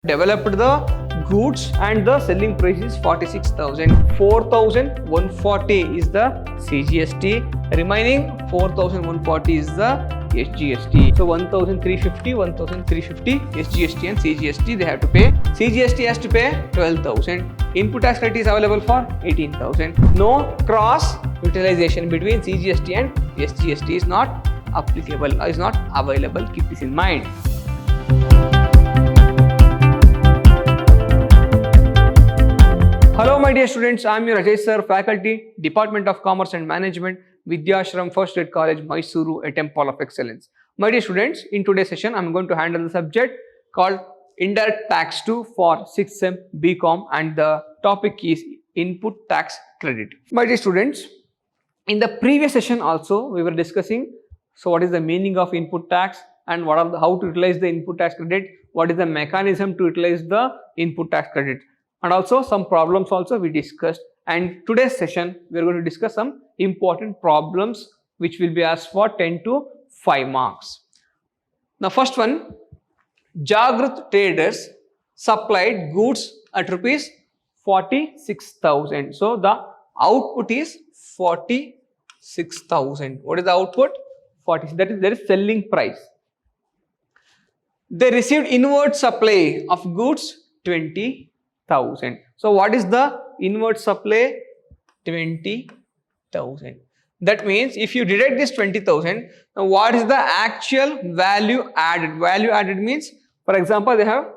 developed the goods and the selling price is 46,000. 4,140 is the CGST, remaining 4,140 is the SGST. So 1,350, 1,350 SGST and CGST they have to pay. CGST has to pay 12,000. Input tax credit is available for 18,000. No cross utilization between CGST and SGST is not applicable, is not available. Keep this in mind. Hello my dear students, I am your Ajay sir, faculty, Department of Commerce and Management, Vidyashram First Grade College, Mysuru, a temple of excellence. My dear students, in today's session, I am going to handle the subject called Indirect Tax 2 for 6th Sem BCom, and the topic is Input Tax Credit. My dear students, in the previous session also, we were discussing what is the meaning of input tax and how to utilize the input tax credit, what is the mechanism to utilize the input tax credit. And also some problems also we discussed, and today's session we are going to discuss some important problems which will be asked for 10 to 5 marks. Now first one, Jagrut traders supplied goods at rupees 46,000. So the output is 46,000. What is the output? 40. That is their selling price. They received inward supply of goods 20,000. So what is the inward supply? 20,000. That means if you deduct this 20,000, now what is the actual value added? Value added means, for example, they have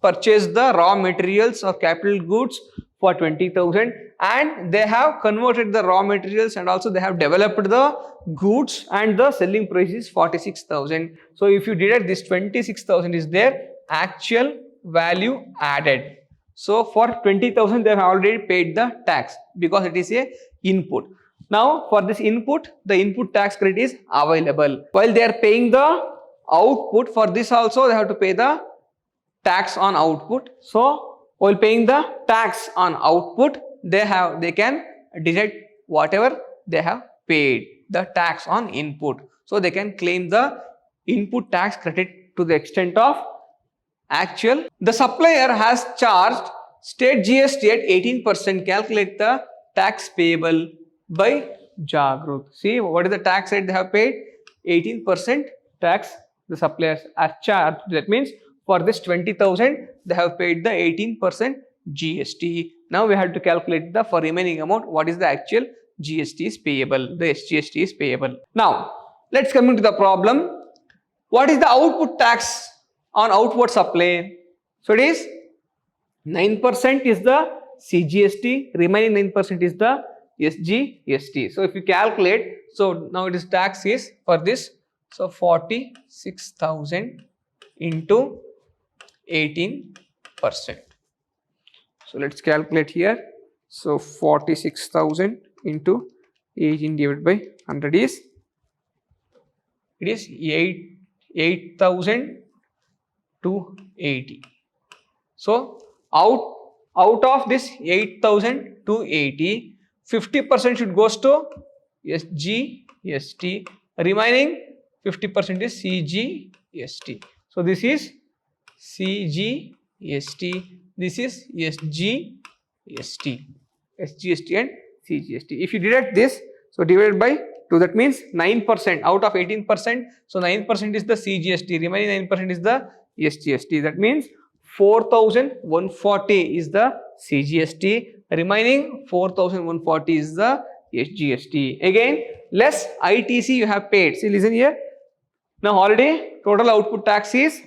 purchased the raw materials or capital goods for 20,000 and they have converted the raw materials and also they have developed the goods and the selling price is 46,000. So if you deduct this 26,000 is their actual value added. So for 20,000 they have already paid the tax because it is a input. Now for this input, the input tax credit is available. While they are paying the output, for this also they have to pay the tax on output. So while paying the tax on output, they can deduct whatever they have paid, the tax on input. So they can claim the input tax credit to the extent of actual. The supplier has charged state GST at 18%. Calculate the tax payable by Jagrut. See what is the tax rate they have paid? 18% tax the suppliers are charged. That means for this 20,000 they have paid the 18% GST. Now we have to calculate the for remaining amount what is the actual GST is payable. The SGST is payable. Now let's come into the problem. What is the output tax on outward supply? So it is 9% is the CGST, remaining 9% is the SGST. So if you calculate, so now it is tax is for this, so 46,000 into 18%. So let's calculate here. So 46,000 into 18 divided by 100 is, it is 8,280. So out of this 8,280, 50% should goes to SGST, remaining 50% is CGST. So this is CGST, this is SGST and CGST. If you deduct this, so divided by 2, that means 9% out of 18%. So 9% is the CGST, remaining 9% is the SGST. That means 4,140 is the CGST, remaining 4,140 is the SGST. Again, less ITC you have paid. See, listen here. Now already total output tax is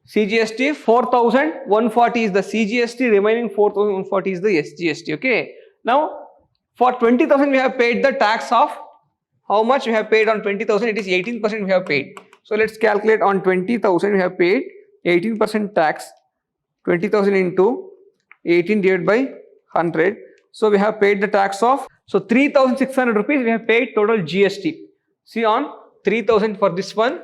CGST 4,140 is the CGST, remaining 4,140 is the SGST. Okay. Now for 20,000 we have paid the tax of how much we have paid on 20,000? It is 18% we have paid. So let's calculate on 20,000 we have paid 18% tax. 20,000 into 18 divided by 100. So we have paid the tax of, so 3,600 rupees we have paid total GST. See on 3,000 for this one.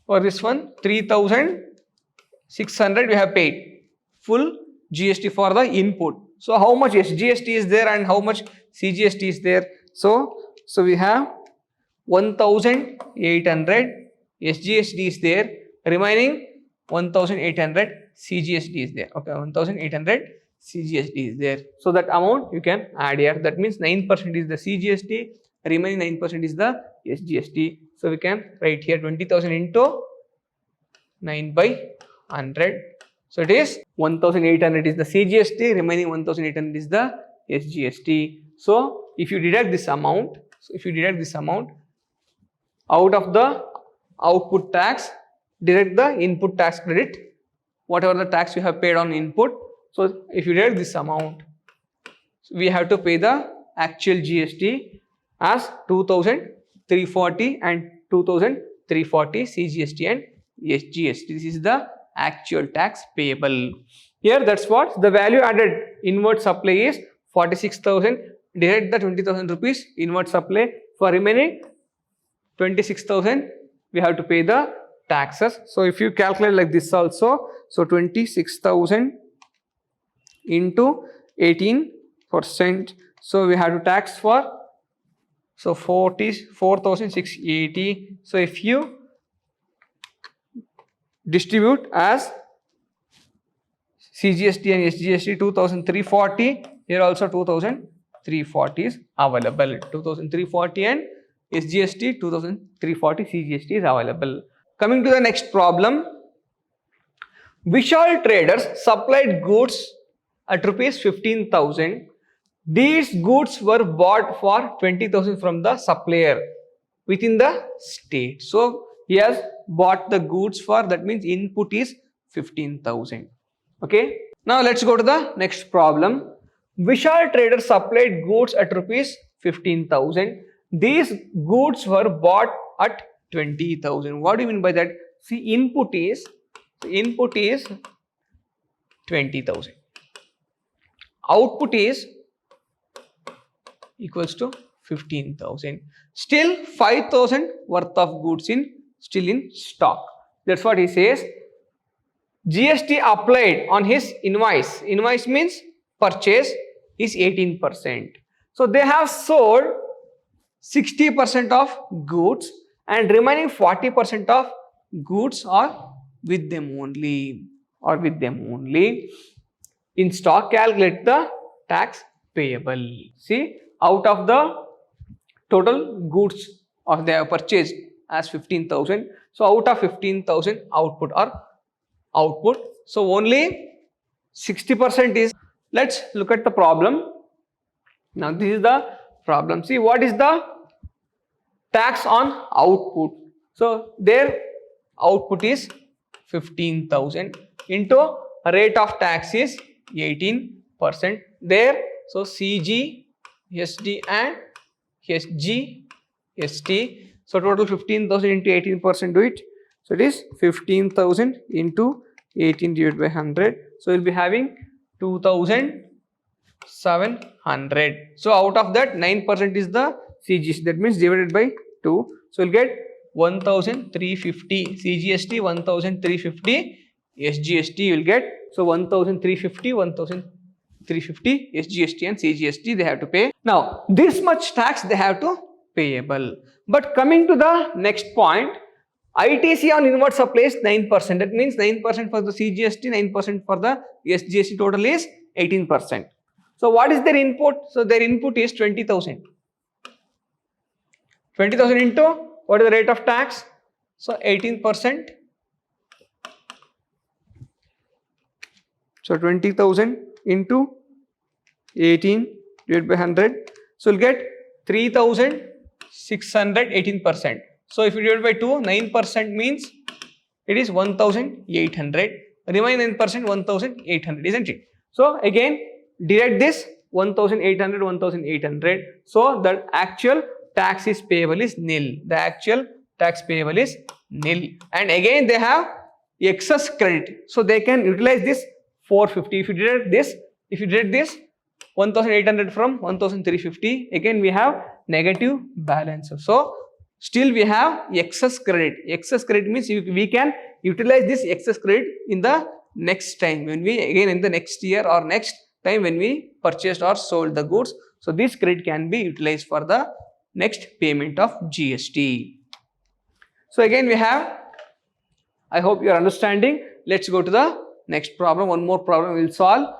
For this one 3,600 we have paid full GST for the input. So how much SGST is there and how much CGST is there? So we have 1,800 SGST is there, remaining 1800 CGST is there. Okay, 1800 CGST is there. So that amount you can add here. That means 9% is the CGST, remaining 9% is the SGST. So we can write here 20,000 into 9 by 100. So it is 1800 is the CGST, remaining 1800 is the SGST. So if you deduct this amount, out of the output tax, deduct the input tax credit, whatever the tax you have paid on input. So if you deduct this amount, we have to pay the actual GST as 2340 and 2340 CGST and SGST. This is the actual tax payable. Here that's what the value added inward supply is 46,000. Deduct the 20,000 rupees inward supply. For remaining 26,000 we have to pay the taxes. So if you calculate like this also, so 26,000 into 18%. So we have to tax for, so 44,680. So if you distribute as CGST and SGST 2,340, here also 2,340 is available. 2,340 and SGST 2,340 CGST is available. Coming to the next problem, Vishal Traders supplied goods at rupees 15,000. These goods were bought for 20,000 from the supplier within the state. So he has bought the goods for, that means input is 15,000. Okay. Now let's go to the next problem. Vishal Traders supplied goods at rupees 15,000. These goods were bought at 20,000. What do you mean by that? See, input is 20,000. Output is equals to 15,000. Still 5,000 worth of goods still in stock. That's what he says. GST applied on his invoice. Invoice means purchase is 18%. So they have sold 60% of goods and remaining 40% of goods are with them only, In stock, calculate the tax payable. See, out of the total goods or they have purchased as 15,000. So out of 15,000 output. So only 60% is. Let's look at the problem. Now this is the problem. See, what is the tax on output? So their output is 15,000 into rate of tax is 18% there. So CG, SD and SG, ST. So total 15,000 into 18% do it. So it is 15,000 into 18 divided by 100. So we'll be having 2,700. So out of that 9% is the CGST. That means divided by 2. So we'll get 1,350 CGST, 1,350 SGST you will get. So 1,350 SGST and CGST they have to pay. Now this much tax they have to payable. But coming to the next point, ITC on inward supply is 9%. That means 9% for the CGST, 9% for the SGST, total is 18%. So what is their input? So their input is 20,000. 20,000 into what is the rate of tax? So 18%. So 20,000 into 18 divided by 100. So you'll get 3,600, 18%. So if you divide by 2, 9% means it is 1,800. Remaining 9%, 1,800, isn't it? So again, deduct this 1,800, 1,800. So the actual tax is payable is nil. The actual tax payable is nil. And again, they have excess credit. So they can utilize this 450. If you deduct this 1,800 from 1,350, again we have negative balance. So still we have excess credit. Excess credit means we can utilize this excess credit in the next time, when we again in the next year or next time when we purchased or sold the goods. So this credit can be utilized for the next payment of GST. So again we have I hope you are understanding. Let's go to the next problem. One more problem we will solve.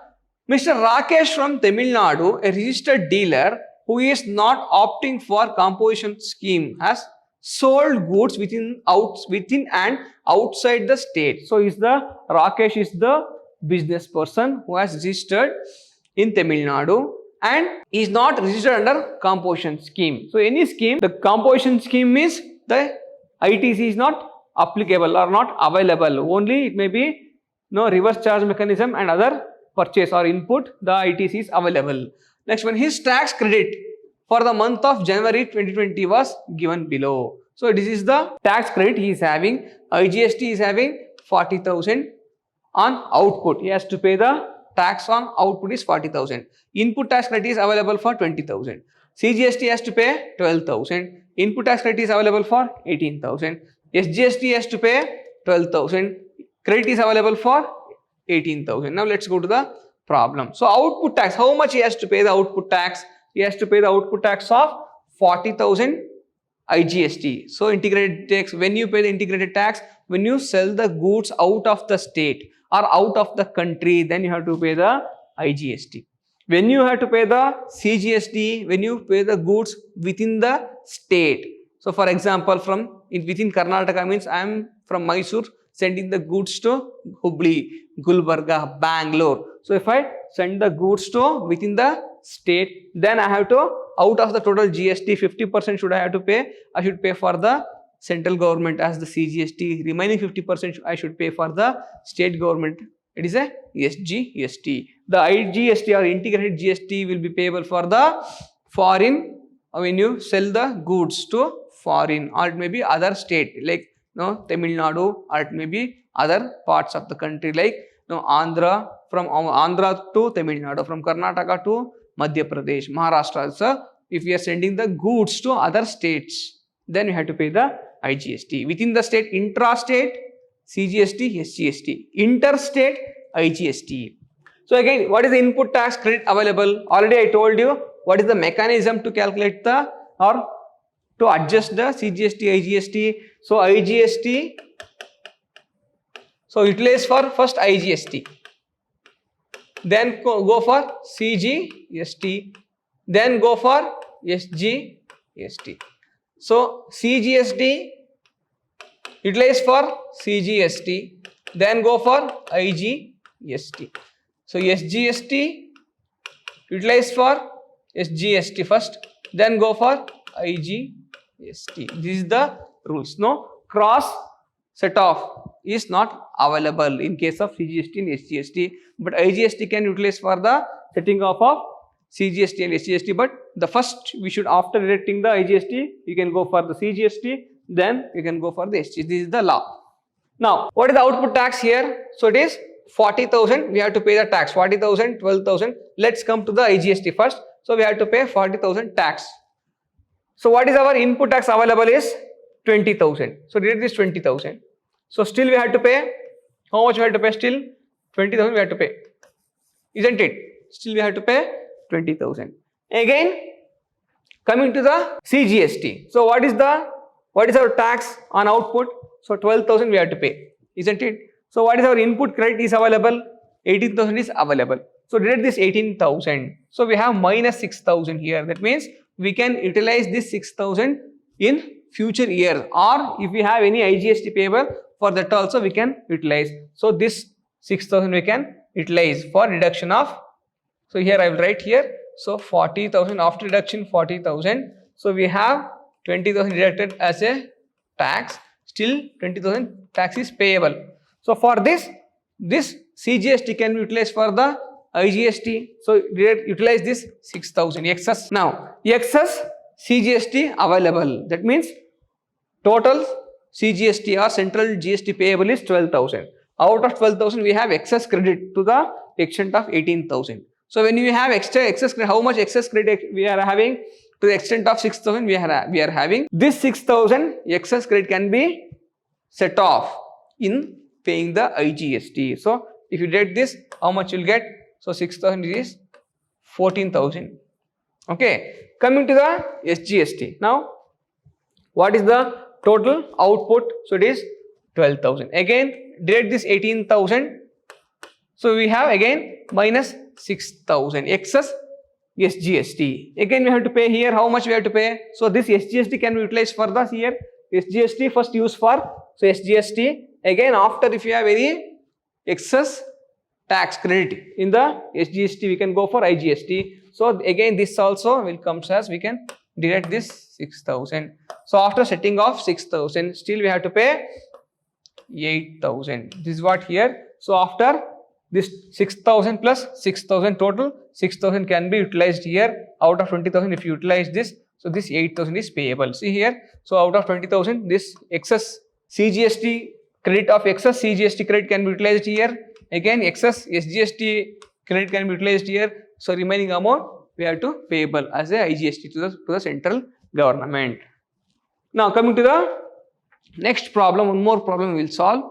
Mr. Rakesh from Tamil Nadu, a registered dealer who is not opting for composition scheme, has sold goods within and outside the state. So Rakesh is the business person who has registered in Tamil Nadu and is not registered under composition scheme. So any scheme, the composition scheme means the ITC is not applicable or not available. Only it may be reverse charge mechanism and other purchase or input, the ITC is available. Next one, his tax credit for the month of January 2020 was given below. So this is the tax credit he is having. IGST is having 40,000 on output. He has to pay the tax on output is 40,000. Input tax credit is available for 20,000. CGST has to pay 12,000. Input tax credit is available for 18,000. SGST has to pay 12,000. Credit is available for 18,000. Now let's go to the problem. So output tax, how much he has to pay the output tax? He has to pay the output tax of 40,000 IGST. So integrated tax, when you pay the integrated tax, when you sell the goods out of the state or out of the country, then you have to pay the IGST. When you have to pay the CGST, when you pay the goods within the state. So for example, within Karnataka means I am from Mysore sending the goods to Hubli, Gulbarga, Bangalore. So if I send the goods to within the state, then I have to, out of the total GST, 50% should I have to pay. I should pay for the central government as the CGST. Remaining 50% I should pay for the state government. It is a SGST. The IGST or integrated GST will be payable for the foreign, when you sell the goods to foreign, or it may be other state like Tamil Nadu, or it may be other parts of the country like Andhra, from Andhra to Tamil Nadu, from Karnataka to Madhya Pradesh, Maharashtra. So if we are sending the goods to other states, then we have to pay the IGST. Within the state, intra-state, CGST, SGST. Interstate, IGST. So again, what is the input tax credit available? Already I told you what is the mechanism to calculate the or to adjust the CGST, IGST. So IGST, so utilize for first IGST, then go for CGST, then go for SGST. So CGST, utilize for CGST, then go for IGST. So SGST, utilize for SGST first, then go for IGST. This is the rules. No cross set off is not available in case of CGST and SGST, but IGST can utilize for the setting off of CGST and SGST. But the first we should, after deducting the IGST, you can go for the CGST, then you can go for the SGST. This is the law. Now, what is the output tax here? So it is 40,000. We have to pay the tax. 40,000, 12,000. Let's come to the IGST first. So we have to pay 40,000 tax. So what is our input tax available is 20,000. So deduct this 20,000. So still we have to pay, how much we have to pay still? 20,000 we have to pay. Isn't it? Still we have to pay 20,000. Again, coming to the CGST. So what is our tax on output? So 12,000 we have to pay. Isn't it? So what is our input credit is available? 18,000 is available. So deduct this 18,000. So we have minus 6,000 here. That means we can utilize this 6,000 in future year, or if we have any IGST payable, for that also we can utilize. So this 6,000 we can utilize for reduction of, so here I will write here, so 40,000 after deduction 40,000. So we have 20,000 deducted as a tax, still 20,000 tax is payable. So for this CGST can be utilized for the IGST. So utilize this 6,000 excess. Now excess CGST available. That means total CGST or central GST payable is 12,000. Out of 12,000 we have excess credit to the extent of 18,000. So when you have excess credit, how much excess credit we are having? To the extent of 6,000 we are having. This 6,000 excess credit can be set off in paying the IGST. So if you did this, how much you will get? So 6,000 is 14,000. Okay. Coming to the SGST. Now, what is the total output? So it is 12,000. Again, deduct this 18,000. So we have again minus 6,000 excess SGST. Again, we have to pay here. How much we have to pay? So this SGST can be utilized for the here. SGST first use for, so SGST. Again, after if you have any excess tax credit in the SGST, we can go for IGST. So again, this also will come as we can deduct this 6,000. So after setting off 6,000, still we have to pay 8,000. This is what here. So after this 6,000 plus 6,000 total, 6,000 can be utilized here. Out of 20,000, if you utilize this, so this 8,000 is payable. See here. So out of 20,000, this excess CGST credit of excess CGST credit can be utilized here. Again, excess SGST credit can be utilized here. So remaining amount we have to payable as a IGST to the central government. Now coming to the next problem, one more problem we will solve.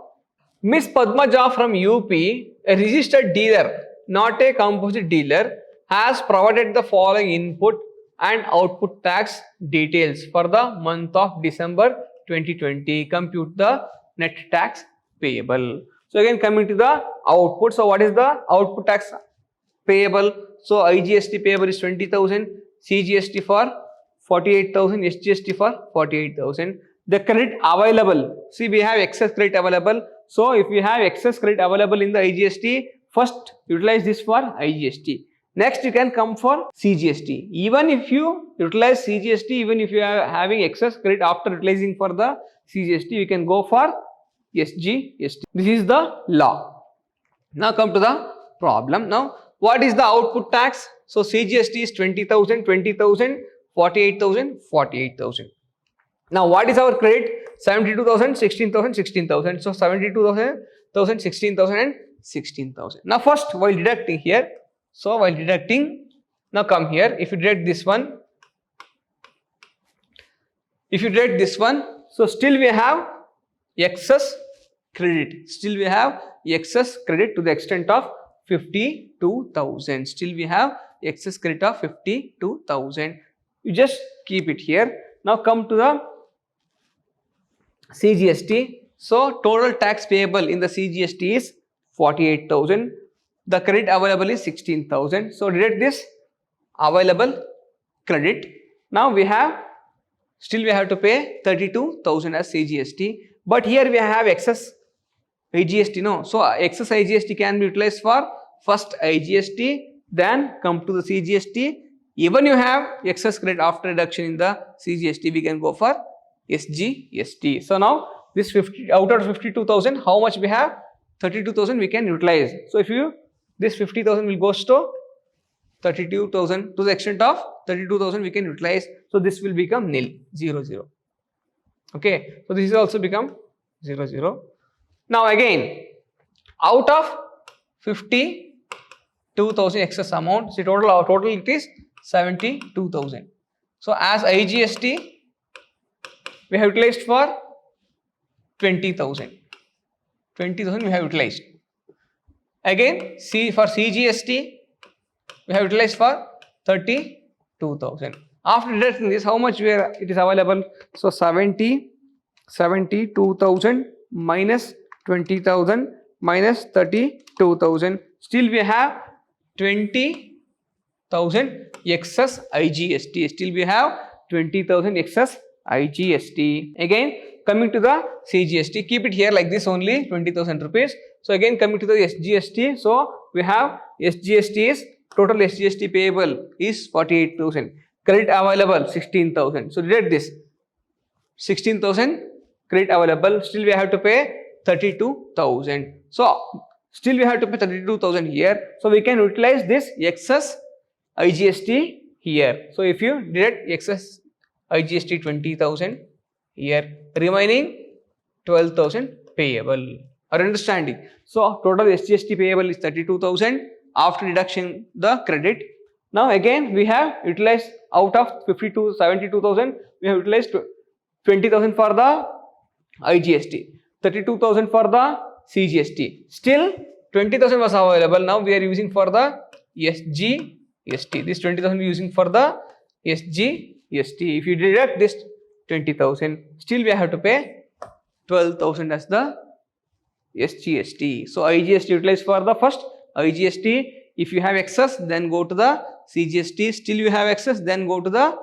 Miss Padmaja from UP, a registered dealer, not a composite dealer, has provided the following input and output tax details for the month of December 2020. Compute the net tax payable. So again, coming to the output. So what is the output tax payable? So IGST payable is 20,000, CGST for 48,000, SGST for 48,000. The credit available. See, we have excess credit available. So if we have excess credit available in the IGST, first utilize this for IGST. Next, you can come for CGST. Even if you utilize CGST, even if you are having excess credit after utilizing for the CGST, you can go for SGST. This is the law. Now come to the problem. Now, what is the output tax? So CGST is 20,000, 20,000, 48,000, 48,000. Now, what is our credit? 72,000, 16,000, 16,000. So 72,000, 16,000 and 16,000. Now first, while deducting here, so while deducting, now come here, if you deduct this one, so still we have excess credit. Still we have excess credit to the extent of 52,000. Still we have excess credit of 52,000. You just keep it here. Now come to the CGST. So total tax payable in the CGST is 48,000. The credit available is 16,000. So deduct this available credit. Now we have, still we have to pay 32,000 as CGST. But here we have excess IGST, no. So excess IGST can be utilized for first IGST, then come to the CGST. Even you have excess credit after reduction in the CGST, we can go for SGST. So now this 50 out of 52,000, how much we have? 32,000 we can utilize. So if you, this 50,000 will goes to 32,000, to the extent of 32,000 we can utilize. So this will become nil, 0, 0. Okay, so this is also become 0, 0. Now again, out of 52,000 excess amount, see total it is 72,000. So as IGST, we have utilized for 20,000. 20,000 we have utilized. Again, for CGST, we have utilized for 32,000. After deducting this, how much it is available? So 72,000 minus 20,000 minus 32,000. Still we have 20,000 excess IGST. Still we have 20,000 excess IGST. Again, coming to the CGST, keep it here like this only, 20,000 rupees. So again, coming to the SGST, so we have SGST is, total SGST payable is 48,000. Credit available 16,000. So deduct this 16,000 credit available. Still we have to pay 32,000. So still we have to pay 32,000 here. So we can utilize this excess IGST here. So if you deduct excess IGST 20,000 here, remaining 12,000 payable. Are you understanding? So total SGST payable is 32,000 after deduction the credit. Now again we have utilized out of 72,000 we have utilized 20,000 for the IGST, 32,000 for the CGST. Still 20,000 was available. Now we are using for the SGST. This 20,000 we are using for the SGST. If you deduct this 20,000, still we have to pay 12,000 as the SGST. So IGST utilized for the first IGST. If you have excess, then go to the CGST. Still you have excess, then go to the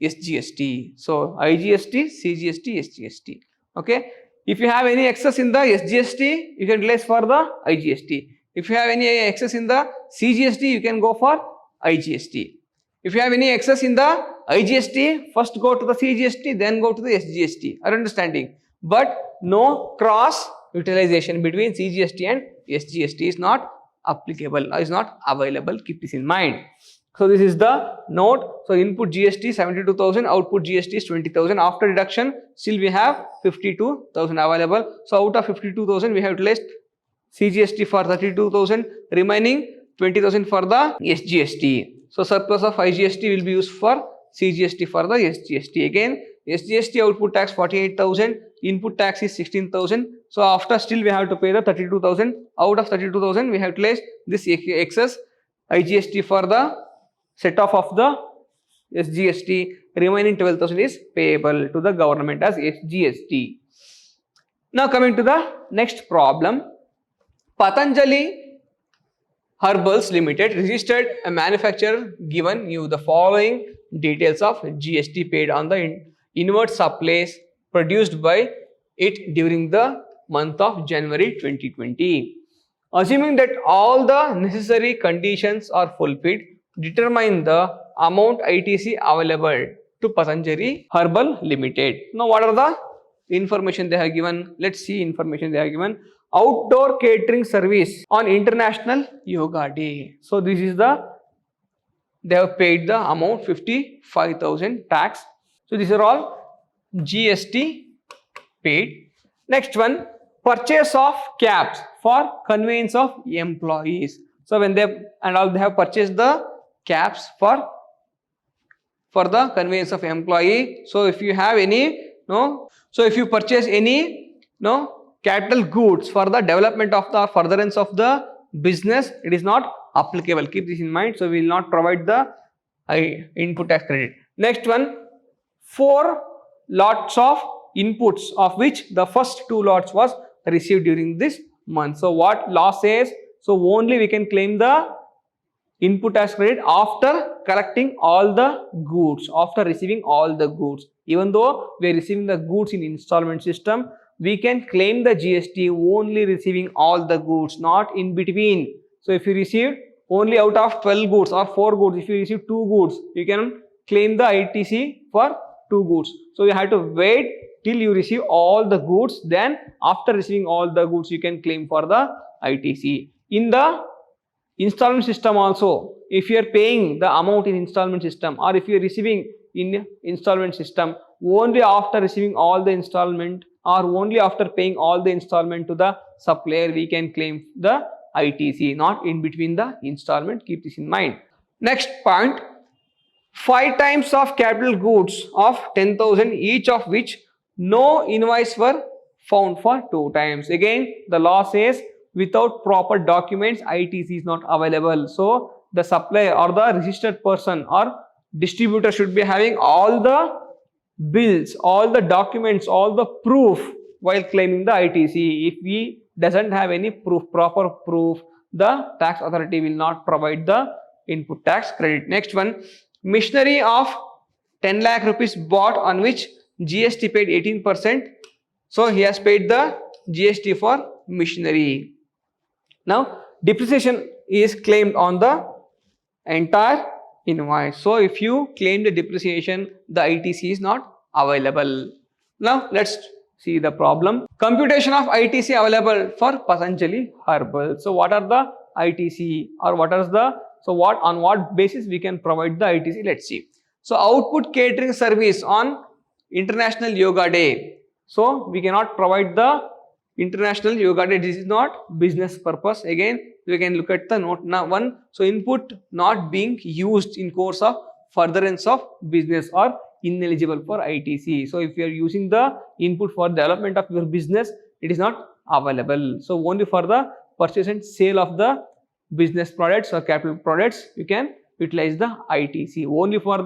SGST. So IGST, CGST, SGST. Okay. If you have any excess in the SGST, you can utilize for the IGST. If you have any excess in the CGST, you can go for IGST. If you have any excess in the IGST, first go to the CGST, then go to the SGST. Are you understanding? But no cross utilization between CGST and SGST is not applicable, is not available. Keep this in mind. So this is the note. So input GST 72,000, output GST is 20,000. After deduction, still we have 52,000 available. So out of 52,000, we have utilized CGST for 32,000, remaining 20,000 for the SGST. So surplus of IGST will be used for CGST for the SGST. Again, SGST output tax 48,000, input tax is 16,000. So after still we have to pay the 32,000. Out of 32,000, we have utilized this excess IGST for the set off of the SGST. Remaining 12,000 is payable to the government as SGST. Now coming to the next problem. Patanjali Herbals Limited registered a manufacturer given you the following details of GST paid on the inward supplies produced by it during the month of January 2020. Assuming that all the necessary conditions are fulfilled, determine the amount ITC available to Patanjali Herbal Limited. Now what are the information they have given? Let's see information they have given. Outdoor catering service on International Yoga Day. So this is they have paid the amount 55,000 tax. So these are all GST paid. Next one, purchase of cabs for conveyance of employees. So when they have purchased the cabs for the conveyance of employee. So if you have any if you purchase any capital goods for the development of the furtherance of the business, it is not applicable. Keep this in mind. So we will not provide the input tax credit. Next one, 4 lots of inputs, of which the first 2 lots was received during this month. So what law says? So only we can claim the input tax credit after collecting all the goods, after receiving all the goods. Even though we are receiving the goods in installment system, we can claim the GST only receiving all the goods, not in between. So if you receive only out of 12 goods or 4 goods, if you receive 2 goods, you can claim the ITC for 2 goods. So you have to wait till you receive all the goods, then after receiving all the goods, you can claim for the ITC. In the installment system also, if you are paying the amount in installment system, or if you are receiving in installment system, only after receiving all the installment or only after paying all the installment to the supplier, we can claim the ITC, not in between the installment. Keep this in mind. Next point, 5 types of capital goods of 10,000, each of which no invoice were found for 2 times. Again, the law says without proper documents, ITC is not available. So the supplier or the registered person or distributor should be having all the bills, all the documents, all the proof while claiming the ITC. If he doesn't have any proper proof, the tax authority will not provide the input tax credit. Next one, machinery of 10 lakh rupees bought on which GST paid 18%. So he has paid the GST for machinery. Now depreciation is claimed on the entire invoice. So if you claim the depreciation, the ITC is not available. Now let's see the problem. Computation of ITC available for Patanjali Herbal. So what are the ITC, or on what basis we can provide the ITC? Let's see. So output catering service on International Yoga Day. So we cannot provide the International Yoga Day. This is not business purpose. Again, we can look at the note now 1. So input not being used in course of furtherance of business or ineligible for ITC. So if you are using the input for development of your business, it is not available. So only for the purchase and sale of the business products or capital products, you can utilize the ITC. Only for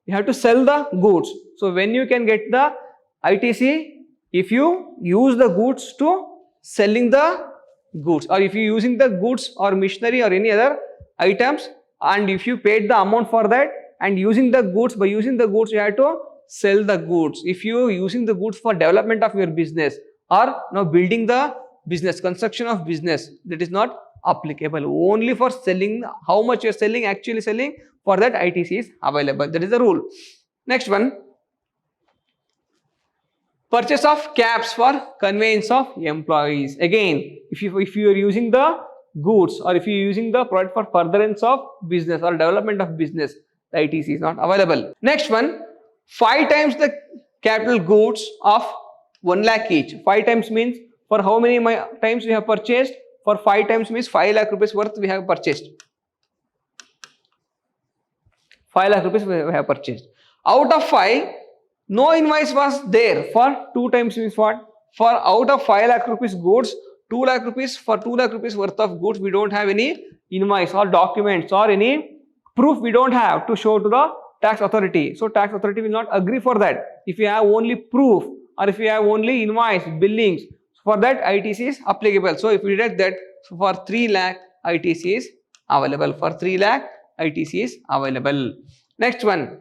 you have to sell the goods. So when you can get the ITC, if you use the goods to selling the goods, or if you using the goods or machinery or any other items, and if you paid the amount for that, and using the goods, by using the goods you have to sell the goods. If you using the goods for development of your business or now building the business, construction of business, that is not applicable. Only for selling, how much you are selling, actually selling, for that ITC is available. That is the rule. Next one, purchase of cabs for conveyance of employees. Again, if you are using the goods, or if you are using the product for furtherance of business or development of business, the ITC is not available. Next one, 5 times the capital goods of 1 lakh each. 5 times means for how many times we have purchased? For 5 times means 5 lakh rupees worth we have purchased. 5 lakh rupees we have purchased. Out of 5, no invoice was there. For 2 times means what? For out of 5 lakh rupees goods, 2 lakh rupees, for 2 lakh rupees worth of goods, we don't have any invoice or documents or any proof we don't have to show to the tax authority. So tax authority will not agree for that. If you have only proof, or if you have only invoice, billings, for that ITC is applicable. So if we deduct that, so for 3 lakh ITC is available. For 3 lakh ITC is available. Next one,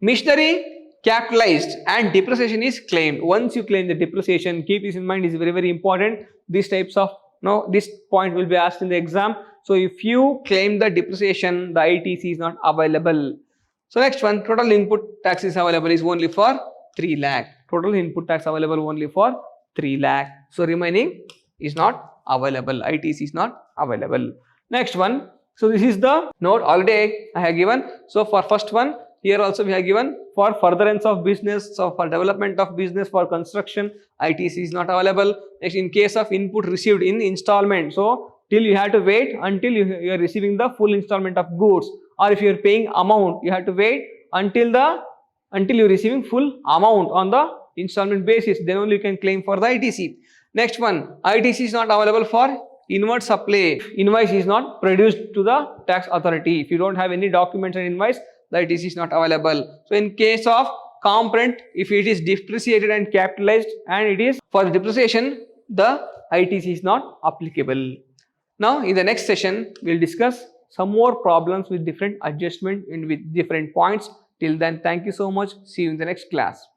machinery capitalized and depreciation is claimed. Once you claim the depreciation, keep this in mind, is very important. These types of, this point will be asked in the exam. So if you claim the depreciation, the ITC is not available. So next one, total input tax is available is only for 3 lakh. Total input tax available only for 3 lakh. So remaining is not available. ITC is not available. Next one. So this is the note already I have given. So for first one, here also we have given for furtherance of business, so for development of business, for construction, ITC is not available. Next, in case of input received in installment, so till you have to wait until you are receiving the full installment of goods, or if you are paying amount, you have to wait until you are receiving full amount on the installment basis, then only you can claim for the ITC. Next one, ITC is not available for inward supply. Invoice is not produced to the tax authority. If you don't have any documents and invoice, the ITC is not available. So in case of component, if it is depreciated and capitalized and it is for depreciation, the ITC is not applicable. Now in the next session, we will discuss some more problems with different adjustment and with different points. Till then, thank you so much. See you in the next class.